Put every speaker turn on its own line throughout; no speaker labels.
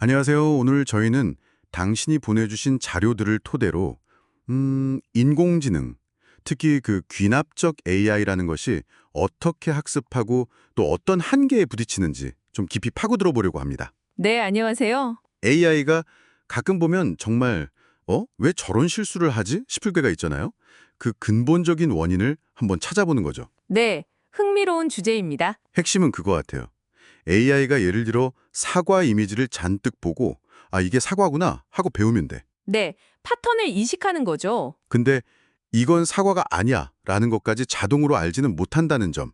안녕하세요. 오늘 저희는 당신이 보내주신 자료들을 토대로 인공지능, 특히 그 귀납적 AI라는 것이 어떻게 학습하고 또 어떤 한계에 부딪히는지 좀 깊이 파고들어 보려고 합니다.
네, 안녕하세요.
AI가 가끔 보면 정말 왜 저런 실수를 하지? 싶을 때가 있잖아요. 그 근본적인 원인을 한번 찾아보는 거죠.
네, 흥미로운 주제입니다.
핵심은 그거 같아요. AI가 예를 들어 사과 이미지를 잔뜩 보고 아, 이게 사과구나 하고 배우면 돼.
네, 패턴을 인식하는 거죠.
근데 이건 사과가 아니야 라는 것까지 자동으로 알지는 못한다는 점.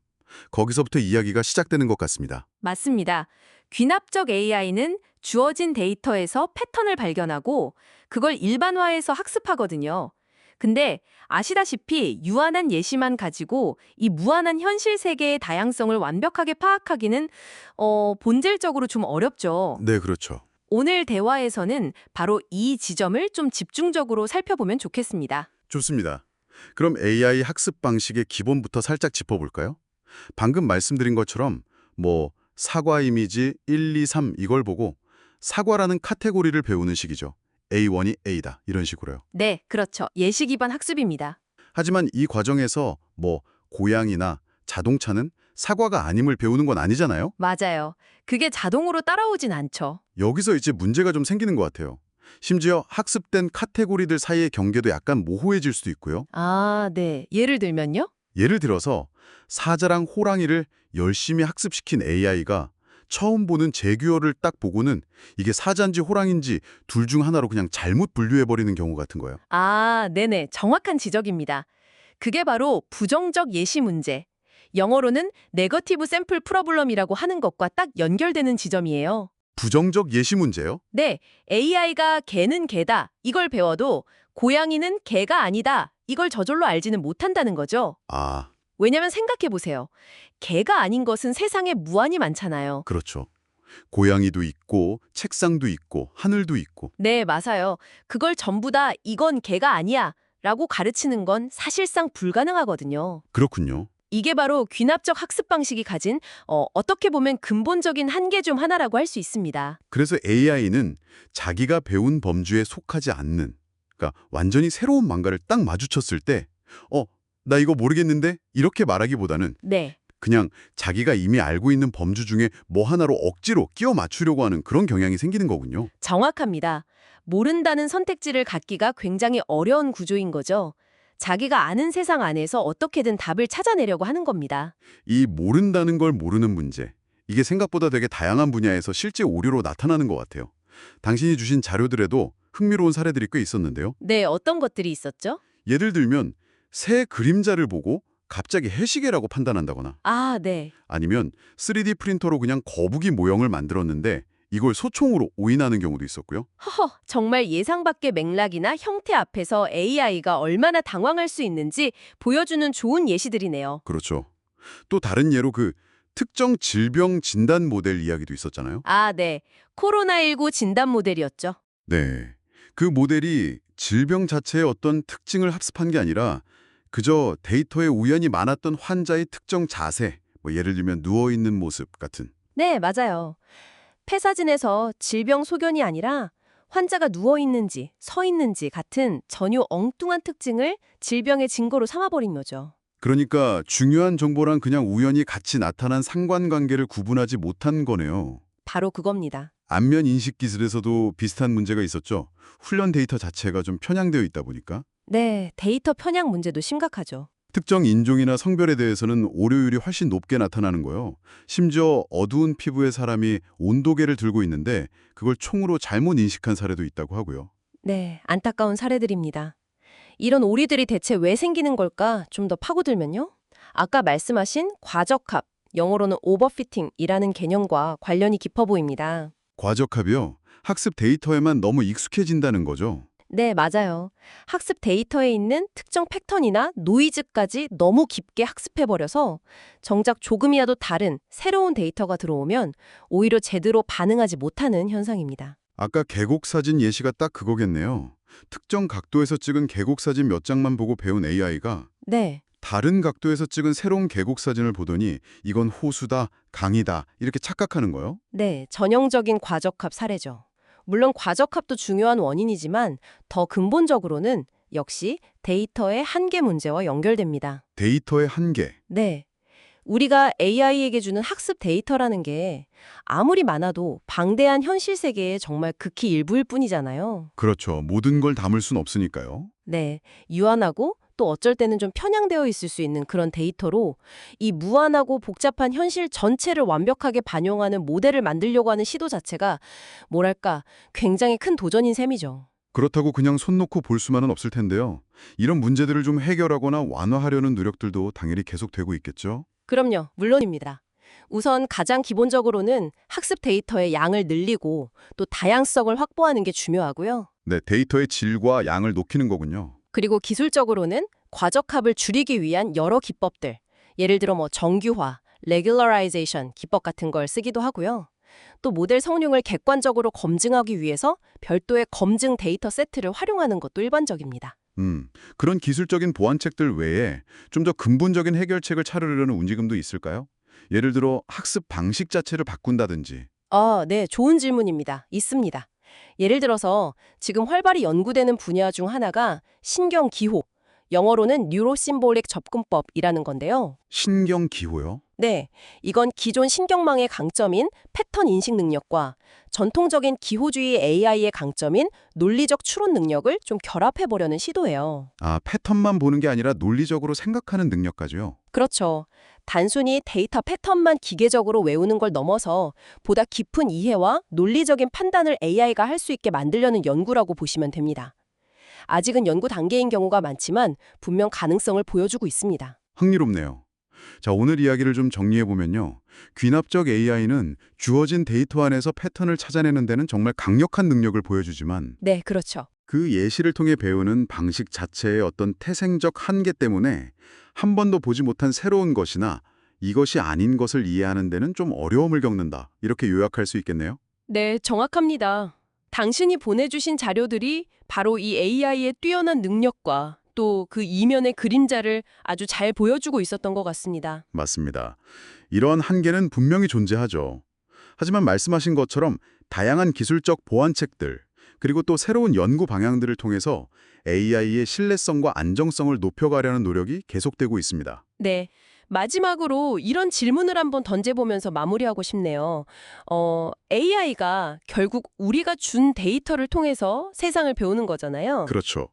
거기서부터 이야기가 시작되는 것 같습니다.
맞습니다. 귀납적 AI는 주어진 데이터에서 패턴을 발견하고 그걸 일반화해서 학습하거든요. 근데 아시다시피 유한한 예시만 가지고 이 무한한 현실 세계의 다양성을 완벽하게 파악하기는 본질적으로 좀 어렵죠.
네, 그렇죠.
오늘 대화에서는 바로 이 지점을 좀 집중적으로 살펴보면 좋겠습니다.
좋습니다. 그럼 AI 학습 방식의 기본부터 살짝 짚어볼까요? 방금 말씀드린 것처럼 사과 이미지 1, 2, 3 이걸 보고 사과라는 카테고리를 배우는 식이죠. A1이 A다 이런 식으로요.
네, 그렇죠. 예시 기반 학습입니다.
하지만 이 과정에서 고양이나 자동차는 사과가 아님을 배우는 건 아니잖아요.
맞아요. 그게 자동으로 따라오진 않죠.
여기서 이제 문제가 좀 생기는 것 같아요. 심지어 학습된 카테고리들 사이의 경계도 약간 모호해질 수도 있고요.
아, 네. 예를 들면요?
예를 들어서 사자랑 호랑이를 열심히 학습시킨 AI가 처음 보는 제규어를 딱 보고는 이게 사자인지 호랑인지 둘 중 하나로 그냥 잘못 분류해버리는 경우 같은 거예요.
아, 네네. 정확한 지적입니다. 그게 바로 부정적 예시 문제. 영어로는 네거티브 샘플 프로블럼이라고 하는 것과 딱 연결되는 지점이에요.
부정적 예시 문제요?
네, AI가 개는 개다. 이걸 배워도 고양이는 개가 아니다. 이걸 저절로 알지는 못한다는 거죠.
아,
왜냐면 생각해 보세요. 개가 아닌 것은 세상에 무한히 많잖아요.
그렇죠. 고양이도 있고 책상도 있고 하늘도 있고.
네, 맞아요. 그걸 전부 다 이건 개가 아니야 라고 가르치는 건 사실상 불가능하거든요.
그렇군요.
이게 바로 귀납적 학습 방식이 가진 어떻게 보면 근본적인 한계 중 하나라고 할 수 있습니다.
그래서 AI는 자기가 배운 범주에 속하지 않는, 그러니까 완전히 새로운 망가를 딱 마주쳤을 때 나 이거 모르겠는데? 이렇게 말하기보다는
네,
그냥 자기가 이미 알고 있는 범주 중에 뭐 하나로 억지로 끼워 맞추려고 하는 그런 경향이 생기는 거군요.
정확합니다. 모른다는 선택지를 갖기가 굉장히 어려운 구조인 거죠. 자기가 아는 세상 안에서 어떻게든 답을 찾아내려고 하는 겁니다.
이 모른다는 걸 모르는 문제, 이게 생각보다 되게 다양한 분야에서 실제 오류로 나타나는 것 같아요. 당신이 주신 자료들에도 흥미로운 사례들이 꽤 있었는데요.
네, 어떤 것들이 있었죠?
예를 들면 새 그림자를 보고 갑자기 해시계라고 판단한다거나
아, 네.
아니면 3D 프린터로 그냥 거북이 모형을 만들었는데 이걸 소총으로 오인하는 경우도 있었고요.
허허, 정말 예상 밖의 맥락이나 형태 앞에서 AI가 얼마나 당황할 수 있는지 보여주는 좋은 예시들이네요.
그렇죠. 또 다른 예로 그 특정 질병 진단 모델 이야기도 있었잖아요.
아, 네. 코로나19 진단 모델이었죠.
네. 그 모델이 질병 자체의 어떤 특징을 합습한 게 아니라 그저 데이터에 우연히 많았던 환자의 특정 자세, 예를 들면 누워있는 모습 같은.
네, 맞아요. 폐사진에서 질병 소견이 아니라 환자가 누워 있는지 서 있는지 같은 전혀 엉뚱한 특징을 질병의 증거로 삼아버린 거죠.
그러니까 중요한 정보랑 그냥 우연히 같이 나타난 상관관계를 구분하지 못한 거네요.
바로 그겁니다.
안면 인식 기술에서도 비슷한 문제가 있었죠. 훈련 데이터 자체가 좀 편향되어 있다 보니까.
네, 데이터 편향 문제도 심각하죠.
특정 인종이나 성별에 대해서는 오류율이 훨씬 높게 나타나는 거예요. 심지어 어두운 피부의 사람이 온도계를 들고 있는데 그걸 총으로 잘못 인식한 사례도 있다고 하고요.
네, 안타까운 사례들입니다. 이런 오리들이 대체 왜 생기는 걸까 좀 더 파고들면요. 아까 말씀하신 과적합, 영어로는 오버피팅이라는 개념과 관련이 깊어 보입니다.
과적합이요. 학습 데이터에만 너무 익숙해진다는 거죠.
네, 맞아요. 학습 데이터에 있는 특정 패턴이나 노이즈까지 너무 깊게 학습해버려서 정작 조금이라도 다른 새로운 데이터가 들어오면 오히려 제대로 반응하지 못하는 현상입니다.
아까 계곡 사진 예시가 딱 그거겠네요. 특정 각도에서 찍은 계곡 사진 몇 장만 보고 배운 AI가
네,
다른 각도에서 찍은 새로운 계곡 사진을 보더니 이건 호수다, 강이다 이렇게 착각하는 거요.
네, 전형적인 과적합 사례죠. 물론 과적합도 중요한 원인이지만 더 근본적으로는 역시 데이터의 한계 문제와 연결됩니다.
데이터의 한계.
네. 우리가 AI에게 주는 학습 데이터라는 게 아무리 많아도 방대한 현실 세계의 정말 극히 일부일 뿐이잖아요.
그렇죠. 모든 걸 담을 순 없으니까요.
네. 유한하고 또 어쩔 때는 좀 편향되어 있을 수 있는 그런 데이터로 이 무한하고 복잡한 현실 전체를 완벽하게 반영하는 모델을 만들려고 하는 시도 자체가 뭐랄까 굉장히 큰 도전인 셈이죠.
그렇다고 그냥 손 놓고 볼 수만은 없을 텐데요. 이런 문제들을 좀 해결하거나 완화하려는 노력들도 당연히 계속되고 있겠죠?
그럼요. 물론입니다. 우선 가장 기본적으로는 학습 데이터의 양을 늘리고 또 다양성을 확보하는 게 중요하고요.
네, 데이터의 질과 양을 높이는 거군요.
그리고 기술적으로는 과적합을 줄이기 위한 여러 기법들, 예를 들어 정규화, regularization 기법 같은 걸 쓰기도 하고요. 또 모델 성능을 객관적으로 검증하기 위해서 별도의 검증 데이터 세트를 활용하는 것도 일반적입니다.
그런 기술적인 보완책들 외에 좀 더 근본적인 해결책을 찾으려는 움직임도 있을까요? 예를 들어 학습 방식 자체를 바꾼다든지.
네, 좋은 질문입니다. 있습니다. 예를 들어서 지금 활발히 연구되는 분야 중 하나가 신경기호, 영어로는 뉴로심볼릭 접근법이라는 건데요.
신경기호요?
네, 이건 기존 신경망의 강점인 패턴 인식 능력과 전통적인 기호주의 AI의 강점인 논리적 추론 능력을 좀 결합해보려는 시도예요.
아, 패턴만 보는 게 아니라 논리적으로 생각하는 능력까지요?
그렇죠. 단순히 데이터 패턴만 기계적으로 외우는 걸 넘어서 보다 깊은 이해와 논리적인 판단을 AI가 할 수 있게 만들려는 연구라고 보시면 됩니다. 아직은 연구 단계인 경우가 많지만 분명 가능성을 보여주고 있습니다.
흥미롭네요. 자, 오늘 이야기를 좀 정리해보면요. 귀납적 AI는 주어진 데이터 안에서 패턴을 찾아내는 데는 정말 강력한 능력을 보여주지만
네, 그렇죠.
그 예시를 통해 배우는 방식 자체의 어떤 태생적 한계 때문에 한 번도 보지 못한 새로운 것이나 이것이 아닌 것을 이해하는 데는 좀 어려움을 겪는다. 이렇게 요약할 수 있겠네요.
네, 정확합니다. 당신이 보내주신 자료들이 바로 이 AI의 뛰어난 능력과 또 그 이면의 그림자를 아주 잘 보여주고 있었던 것 같습니다.
맞습니다. 이러한 한계는 분명히 존재하죠. 하지만 말씀하신 것처럼 다양한 기술적 보완책들, 그리고 또 새로운 연구 방향들을 통해서 AI의 신뢰성과 안정성을 높여가려는 노력이 계속되고 있습니다.
네. 마지막으로 이런 질문을 한번 던져보면서 마무리하고 싶네요. AI가 결국 우리가 준 데이터를 통해서 세상을 배우는 거잖아요.
그렇죠.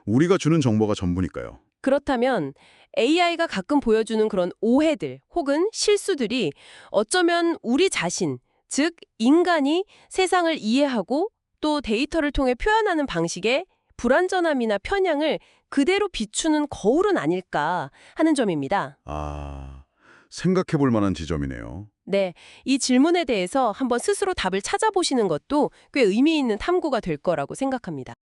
우리가 주는 정보가 전부니까요.
그렇다면 AI가 가끔 보여주는 그런 오해들 혹은 실수들이 어쩌면 우리 자신, 즉 인간이 세상을 이해하고 또 데이터를 통해 표현하는 방식의 불완전함이나 편향을 그대로 비추는 거울은 아닐까 하는 점입니다.
아, 생각해 볼 만한 지점이네요.
네, 이 질문에 대해서 한번 스스로 답을 찾아보시는 것도 꽤 의미 있는 탐구가 될 거라고 생각합니다.